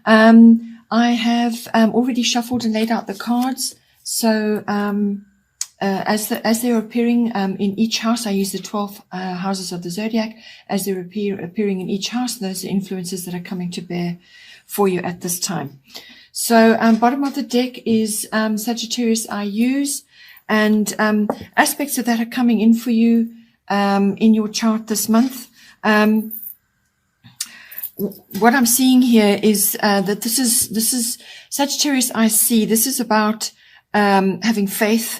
I have already shuffled and laid out the cards. So as they're appearing in each house, I use the 12 houses of the zodiac. As they're appearing in each house, those are influences that are coming to bear for you at this time. So bottom of the deck is Sagittarius I use, and aspects of that are coming in for you in your chart this month. What I'm seeing here is that this is Sagittarius I see. This is about having faith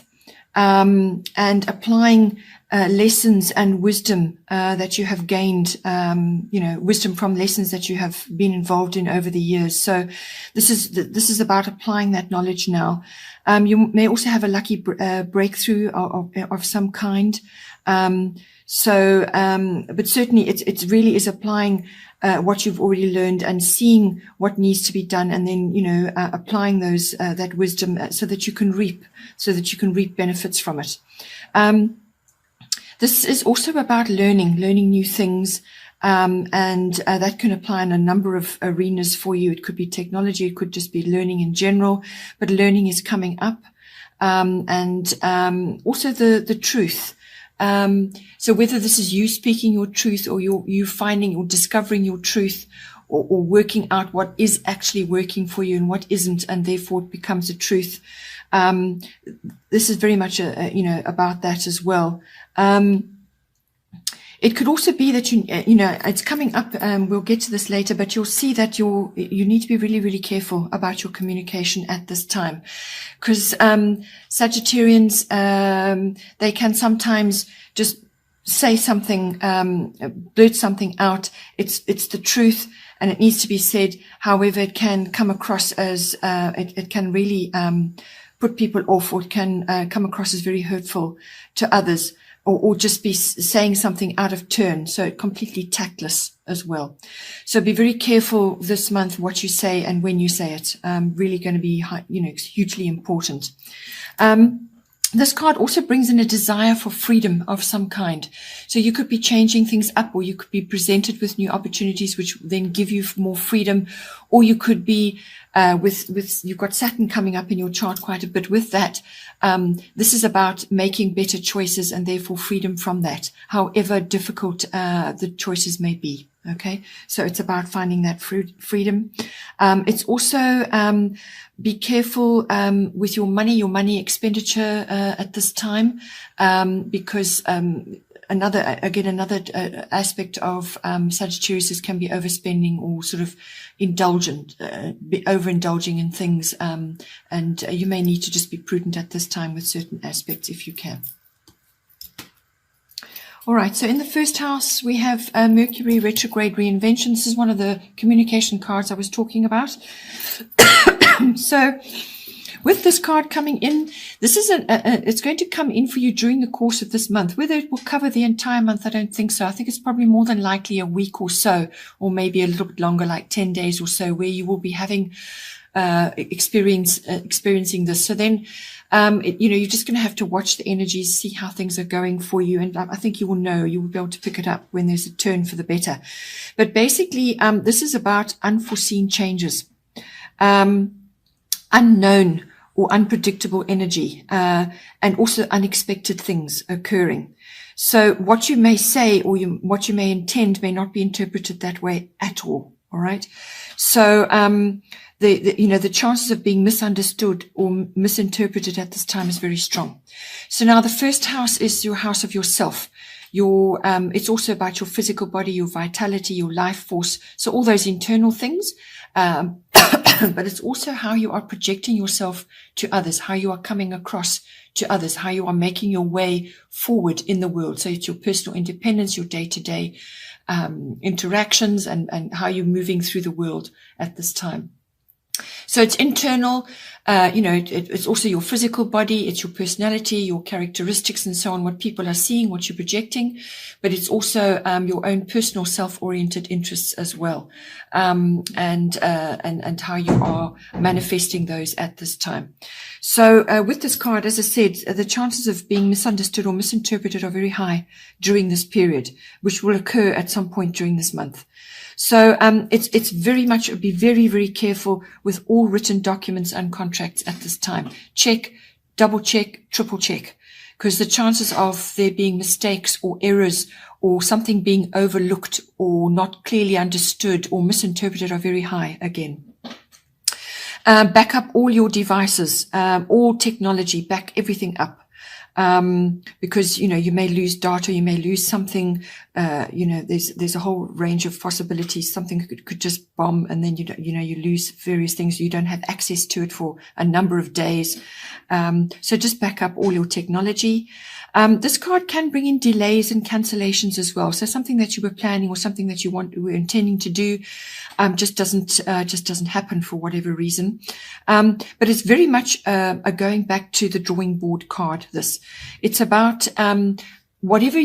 and applying lessons and wisdom that you have gained, wisdom from lessons that you have been involved in over the years. So this is about applying that knowledge now. You may also have a lucky breakthrough of some kind. But certainly it really is applying what you've already learned and seeing what needs to be done, and then applying those that wisdom so that you can reap benefits from it. This is also about learning new things, and that can apply in a number of arenas for you. It could be technology, it could just be learning in general, but learning is coming up, and also the truth. So whether this is you speaking your truth, or you finding or discovering your truth, or working out what is actually working for you and what isn't, and therefore it becomes a truth. This is very much about that as well. It could also be that it's coming up. We'll get to this later, but you'll see that you need to be really, really careful about your communication at this time, because Sagittarians, they can sometimes just say something, blurt something out. It's the truth, and it needs to be said. However, it can come across as it can really put people off, or it can come across as very hurtful to others. Or just be saying something out of turn, so completely tactless as well. So be very careful this month what you say and when you say it. Really going to be, hugely important. This card also brings in a desire for freedom of some kind. So you could be changing things up, or you could be presented with new opportunities, which then give you more freedom, or you could be you've got Saturn coming up in your chart quite a bit with that. This is about making better choices and therefore freedom from that, however difficult the choices may be. Okay, so it's about finding that freedom. It's also be careful with your money expenditure at this time, because another aspect of Sagittarius can be overspending, or sort of overindulging in things, and you may need to just be prudent at this time with certain aspects if you can. All right, so in the first house we have Mercury retrograde reinvention. This is one of the communication cards I was talking about. So with this card coming in, this is it's going to come in for you during the course of this month. Whether it will cover the entire month, I don't think so. I think it's probably more than likely a week or so, or maybe a little bit longer, like 10 days or so, where you will be having experiencing this. So then you're just going to have to watch the energies, see how things are going for you, and I think you will be able to pick it up when there's a turn for the better. But basically this is about unforeseen changes, unknown or unpredictable energy, and also unexpected things occurring. So what you may say or what you may intend may not be interpreted that way at all. All right. So the chances of being misunderstood or misinterpreted at this time is very strong. So now the first house is your house of yourself. It's also about your physical body, your vitality, your life force. So all those internal things. But it's also how you are projecting yourself to others, how you are coming across to others, how you are making your way forward in the world. So it's your personal independence, your day-to-day interactions, and how you're moving through the world at this time. So it's internal, it's also your physical body, it's your personality, your characteristics and so on, what people are seeing, what you're projecting, but it's also your own personal self-oriented interests as well, and how you are manifesting those at this time. So with this card, as I said, the chances of being misunderstood or misinterpreted are very high during this period, which will occur at some point during this month. So it's very much, be very, very careful with all written documents and contracts at this time. Check, double check, triple check, because the chances of there being mistakes or errors or something being overlooked or not clearly understood or misinterpreted are very high again. Back up all your devices, all technology, back everything up. Because, you may lose data, you may lose something, there's a whole range of possibilities. Something could just bomb, and then, you lose various things. You don't have access to it for a number of days. So just back up all your technology. This card can bring in delays and cancellations as well. So something that you were planning or something that you were intending to do, just doesn't happen for whatever reason. But it's very much, a going back to the drawing board card. It's about, whatever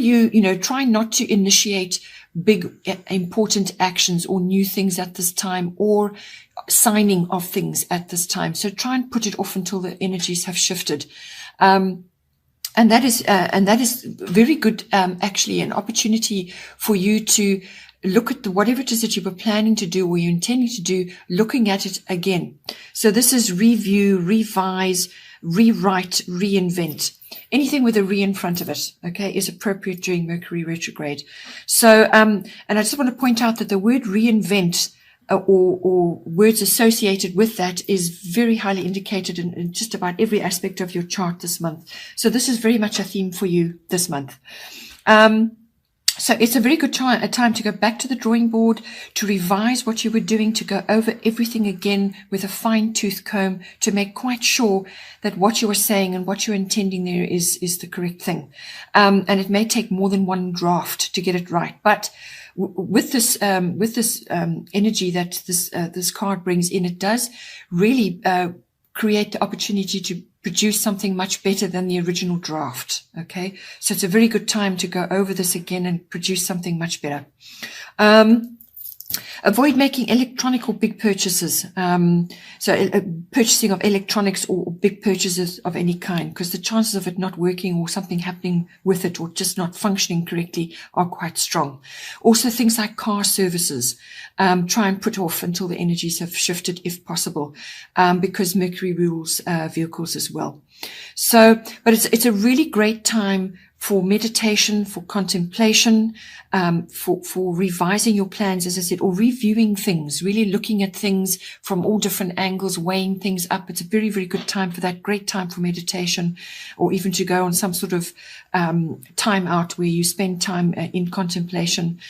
try not to initiate big, important actions or new things at this time, or signing of things at this time. So try and put it off until the energies have shifted. And that is very good, actually, an opportunity for you to look at whatever it is that you were planning to do or you're intending to do, looking at it again. So this is review, revise, rewrite, reinvent. Anything with a re in front of it, okay, is appropriate during Mercury retrograde. So, and I just want to point out that the word reinvent, or words associated with that, is very highly indicated in just about every aspect of your chart this month. So this is very much a theme for you this month. So it's a very good time to go back to the drawing board, to revise what you were doing, to go over everything again with a fine-tooth comb, to make quite sure that what you are saying and what you're intending there is the correct thing. And it may take more than one draft to get it right. But with this energy that this card brings in, it does really create the opportunity to produce something much better than the original draft. Okay, so it's a very good time to go over this again and produce something much better. Avoid making electronic or big purchases. Purchasing of electronics or big purchases of any kind, because the chances of it not working or something happening with it or just not functioning correctly are quite strong. Also things like car services, try and put off until the energies have shifted if possible, because Mercury rules vehicles as well. So, but it's a really great time for meditation, for contemplation, for revising your plans, as I said, or reviewing things, really looking at things from all different angles, weighing things up. It's a very, very good time for that, great time for meditation, or even to go on some sort of time out where you spend time in contemplation.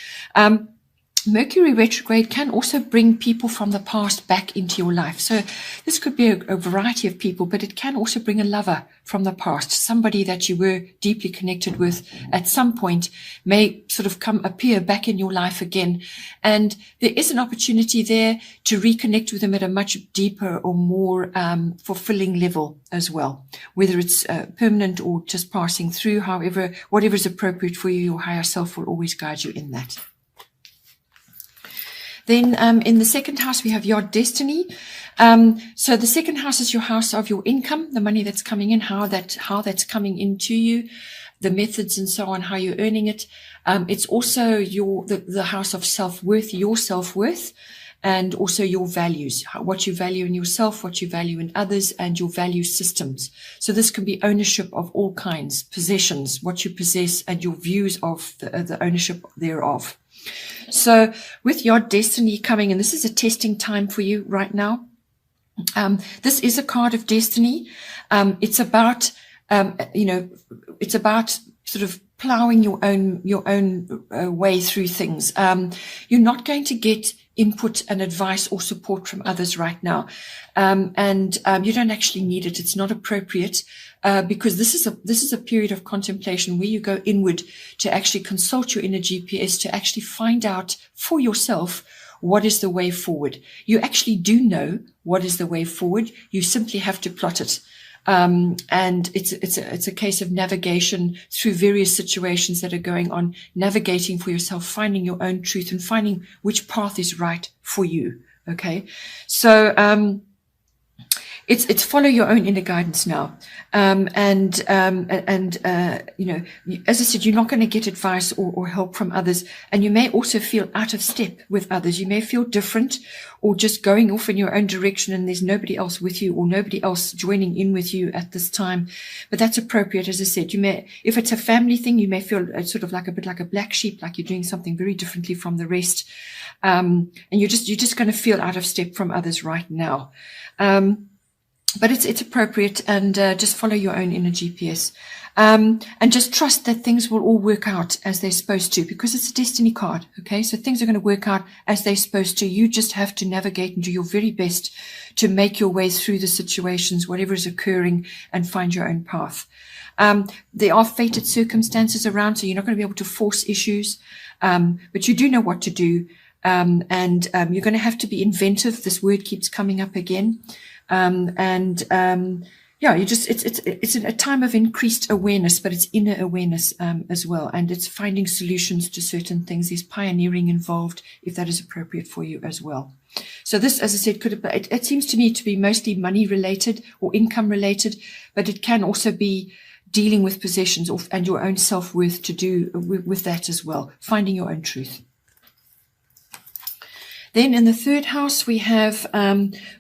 Mercury retrograde can also bring people from the past back into your life. So this could be a variety of people, but it can also bring a lover from the past, somebody that you were deeply connected with at some point may sort of appear back in your life again. And there is an opportunity there to reconnect with them at a much deeper or more fulfilling level as well, whether it's permanent or just passing through. However, whatever is appropriate for you, your higher self will always guide you in that. Then in the second house, we have your destiny. So the second house is your house of your income, the money that's coming in, how that's coming into you, the methods and so on, how you're earning it. It's also the house of self-worth, your self-worth, and also your values, what you value in yourself, what you value in others, and your value systems. So this can be ownership of all kinds, possessions, what you possess, and your views of the ownership thereof. So with your destiny coming, and this is a testing time for you right now. This is a card of destiny. It's about, it's about sort of plowing your own way through things. You're not going to get input and advice or support from others right now. And you don't actually need it. It's not appropriate. Because this is a period of contemplation where you go inward to actually consult your inner GPS, to actually find out for yourself what is the way forward. You actually do know what is the way forward. You simply have to plot it. And it's a case of navigation through various situations that are going on, navigating for yourself, finding your own truth and finding which path is right for you. Okay. So, It's follow your own inner guidance now. As I said, you're not going to get advice or help from others. And you may also feel out of step with others. You may feel different or just going off in your own direction and there's nobody else with you or nobody else joining in with you at this time. But that's appropriate. As I said, you may, if it's a family thing, you may feel sort of like a bit like a black sheep, like you're doing something very differently from the rest. And you're just going to feel out of step from others right now. But it's appropriate, and just follow your own inner GPS, and just trust that things will all work out as they're supposed to, because it's a destiny card. Okay, so things are going to work out as they're supposed to. You just have to navigate and do your very best to make your way through the situations, whatever is occurring, and find your own path. There are fated circumstances around, so you're not going to be able to force issues, but you do know what to do, and you're going to have to be inventive. This word keeps coming up again. It's a time of increased awareness, but it's inner awareness, as well. And it's finding solutions to certain things. There's pioneering involved, if that is appropriate for you as well. So this, as I said, it seems to me to be mostly money related or income related, but it can also be dealing with possessions and your own self-worth to do with that as well. Finding your own truth. Then in the third house, we have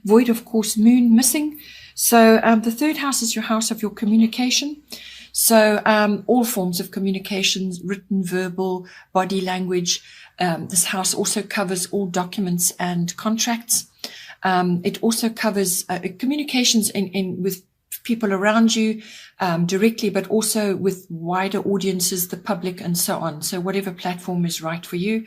void, of course, moon missing. So the third house is your house of your communication. So all forms of communications, written, verbal, body language. This house also covers all documents and contracts. It also covers communications with people around you directly, but also with wider audiences, the public, and so on. So whatever platform is right for you.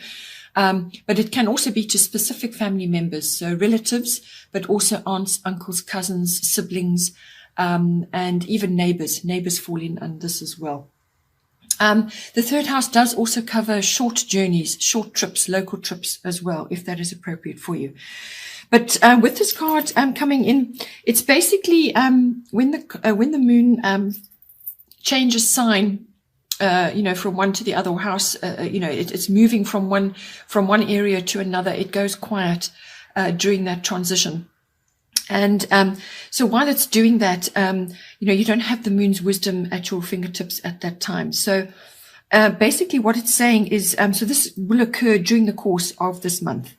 But it can also be to specific family members, so relatives, but also aunts, uncles, cousins, siblings, and even neighbors. Neighbors fall in under this as well. The third house does also cover short journeys, short trips, local trips as well, if that is appropriate for you. But with this card coming in, it's basically when the moon changes sign, from one to the other house, it's moving from one area to another. It goes quiet during that transition. And so while it's doing that, you don't have the moon's wisdom at your fingertips at that time. So basically what it's saying is, so this will occur during the course of this month.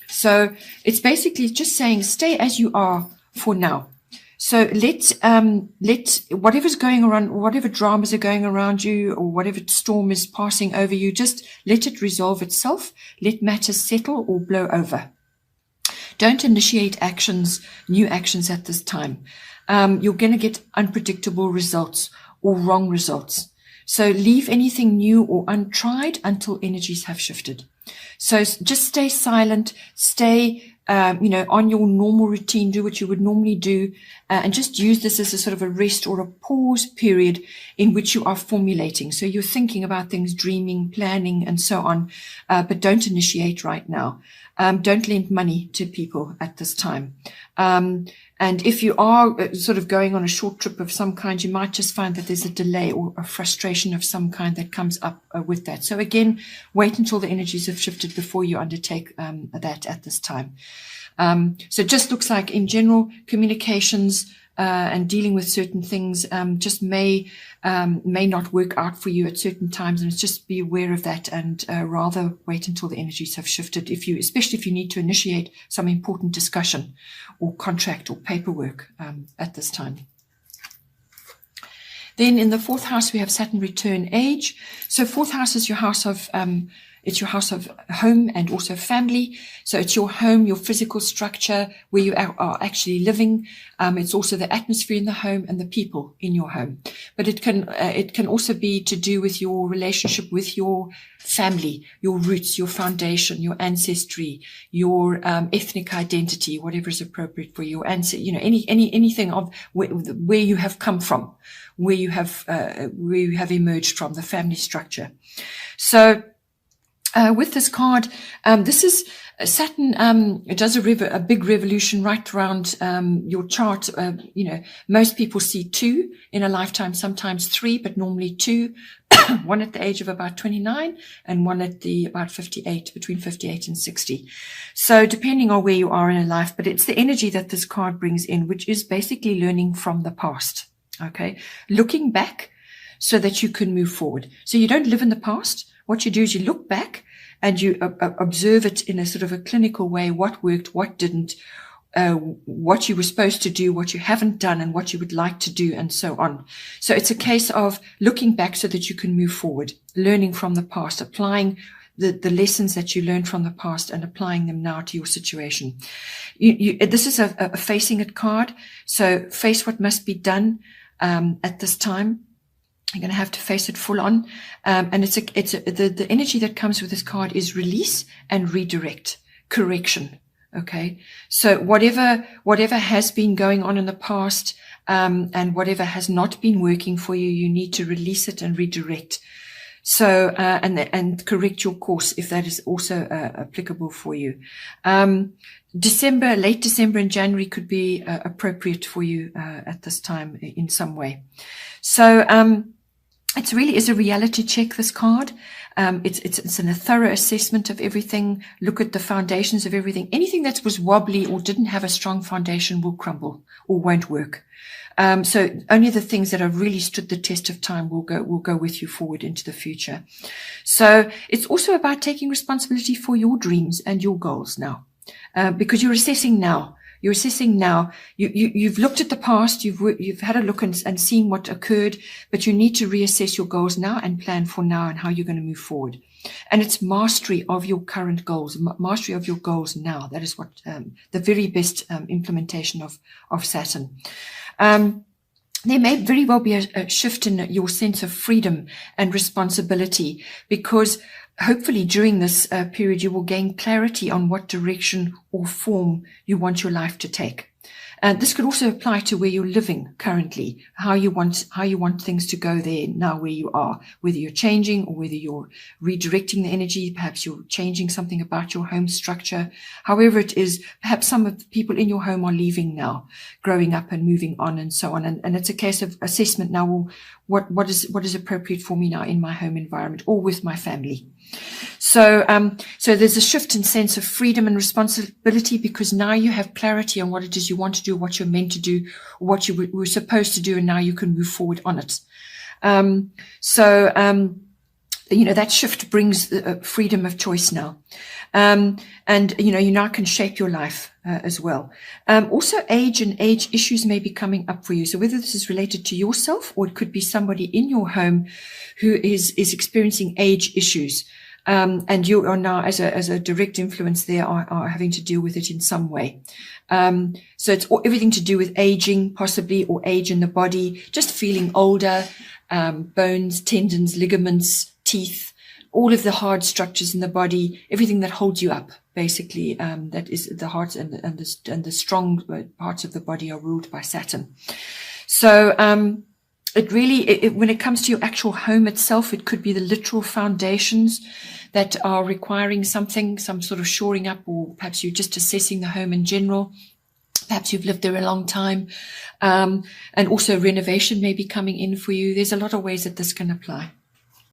So it's basically just saying, stay as you are for now. So let whatever's going around, whatever dramas are going around you, or whatever storm is passing over you, just let it resolve itself. Let matters settle or blow over. Don't initiate new actions at this time. You're going to get unpredictable results or wrong results. So leave anything new or untried until energies have shifted. So just stay silent, stay on your normal routine, do what you would normally do, and just use this as a sort of a rest or a pause period in which you are formulating. So you're thinking about things, dreaming, planning, and so on, but don't initiate right now. Don't lend money to people at this time. And if you are sort of going on a short trip of some kind, you might just find that there's a delay or a frustration of some kind that comes up with that. So again, wait until the energies have shifted before you undertake that at this time. So it just looks like in general, communications and dealing with certain things just may not work out for you at certain times, and just be aware of that, and rather wait until the energies have shifted, especially if you need to initiate some important discussion or contract or paperwork at this time. Then in the fourth house, we have Saturn return age. So fourth house is your house of it's your house of home and also family. So it's your home, your physical structure where you are actually living. It's also the atmosphere in the home and the people in your home. But it can also be to do with your relationship with your family, your roots, your foundation, your ancestry, your ethnic identity, whatever is appropriate for your ancestry. Anything of where you have come from, where you have emerged from, the family structure. So With this card, this is Saturn. It does a big revolution right around your chart. Most people see 2 in a lifetime, sometimes 3, but normally 2. One at the age of about 29 and one at the about 58, between 58 and 60. So depending on where you are in a life, but it's the energy that this card brings in, which is basically learning from the past. Okay. Looking back so that you can move forward. So you don't live in the past. What you do is you look back and you observe it in a sort of a clinical way, what worked, what didn't, what you were supposed to do, what you haven't done, and what you would like to do, and so on. So it's a case of looking back so that you can move forward, learning from the past, applying the lessons that you learned from the past and applying them now to your situation. This is a facing it card. So face what must be done at this time. You're going to have to face it full on. And the energy that comes with this card is release and redirect, correction. Okay. So whatever has been going on in the past, and whatever has not been working for you, you need to release it and redirect. So, and correct your course if that is also applicable for you. Late December and January could be appropriate for you at this time in some way. So, it really is a reality check, this card. It's a thorough assessment of everything. Look at the foundations of everything. Anything that was wobbly or didn't have a strong foundation will crumble or won't work. So only the things that have really stood the test of time will go with you forward into the future. So it's also about taking responsibility for your dreams and your goals now, because you're assessing now. You're assessing now. You've looked at the past. You've had a look and seen what occurred, but you need to reassess your goals now and plan for now and how you're going to move forward. And it's mastery of your current goals, mastery of your goals now. That is what the very best implementation of Saturn. There may very well be a shift in your sense of freedom and responsibility, because hopefully during this period you will gain clarity on what direction or form you want your life to take. This could also apply to where you're living currently, how you want things to go there now where you are, whether you're changing or whether you're redirecting the energy. Perhaps you're changing something about your home structure. However it is, perhaps some of the people in your home are leaving now, growing up and moving on and so on. And it's a case of assessment now. Well, what is appropriate for me now in my home environment or with my family? So there's a shift in sense of freedom and responsibility, because now you have clarity on what it is you want to do, what you're meant to do, what you were supposed to do, and now you can move forward on it. That shift brings freedom of choice now. And you now can shape your life as well. Also age and age issues may be coming up for you. So whether this is related to yourself or it could be somebody in your home who is experiencing age issues. And you are now, as a direct influence there, are having to deal with it in some way. So it's everything to do with aging, possibly, or age in the body, just feeling older, bones, tendons, ligaments, teeth, all of the hard structures in the body, everything that holds you up, basically, that is the heart and the strong parts of the body are ruled by Saturn. So, when it comes to your actual home itself, it could be the literal foundations that are requiring some sort of shoring up, or perhaps you're just assessing the home in general. Perhaps you've lived there a long time. And also renovation may be coming in for you. There's a lot of ways that this can apply.